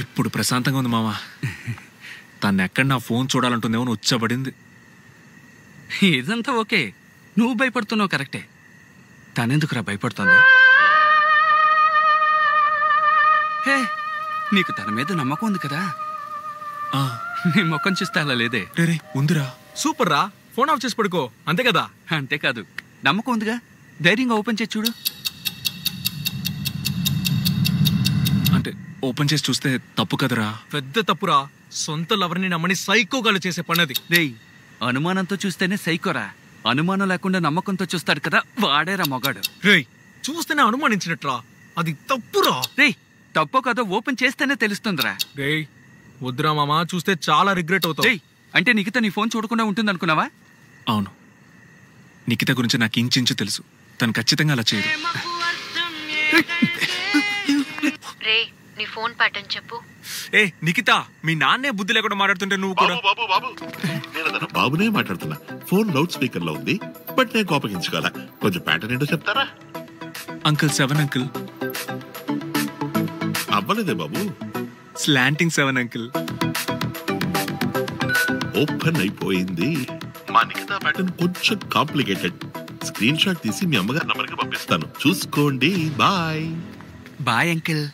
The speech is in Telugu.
ఇప్పుడు ప్రశాంతంగా ఉంది మామ. తనెక్కడ నా ఫోన్ చూడాలంటుందేమో ఉచ్చబడింది. ఇదంతా ఓకే, నువ్వు భయపడుతున్నావు కరెక్టే. తనెందుకురా భయపడుతుంది? హే, నీకు తన మీద నమ్మకం ఉంది కదా. నీ ముఖం చూస్తే అలా లేదే. రే ఉందిరా. సూపర్ రా, ఫోన్ ఆఫ్ చేసి పడుకో, అంతే కదా. అంతేకాదు, నమ్మకం ఉందిగా, ధైర్యంగా ఓపెన్ చేసి చూడు. అంటే ఓపెన్ చేసి చూస్తే తప్పు కదరా? పెద్ద తప్పురా, సొంత లవర్ని నమ్మని సైకోగాలు చేసే పన్నది. రేయ్, అనుమానంతో చూస్తేనే సైకోరా, అనుమానం లేకుండా నమ్మకంతో చూస్తాడు కదా వాడేరా మొగాడు. రేయ్, చూస్తేనే అనుమానించినట్రా, అది తప్పురా. రేయ్, తప్పో కదో ఓపెన్ చేస్తేనే తెలుస్తుందిరా. రేయ్ వద్దురా మామా, చూస్తే చాలా రిగ్రెట్ అవుతావు. రేయ్, అంటే నిఖిత నీ ఫోన్ చూడకుండా ఉంటుంది అనుకున్నావా? అవును, నిఖిత గురించి నాకు ఇంచించు తెలుసు. తను ఖచ్చితంగా అలా చేయదు. రే, నీ ఫోన్ ప్యాటర్న్ చెప్పు. ఏ నిఖిత, మీ నాన్నే బుద్ధి లేకుండా మాట్లాడుతుంటే నువ్వు కూడా. బాబు నేను తన బాబునే మాట్లాడుతున్నా. ఫోన్ లౌడ్ స్పీకర్ లో ఉంది, బట్ నేను కోపగించుకోవాలా. కొంచెం ప్యాటర్న్ ఏంటో చెప్తారా? Uncle 7 uncle. అవ్వలేదే బాబు. Slanting 7 uncle. ఓపెన్ అయిపోయింది. మా నిఖితా ప్యాటర్న్ కొంచెం కాంప్లికేటెడ్. స్క్రీన్ షాట్ తీసి మీ అమ్మగారి నంబర్కి పంపిస్తాను, చూసుకోండి. బాయ్. Bye uncle.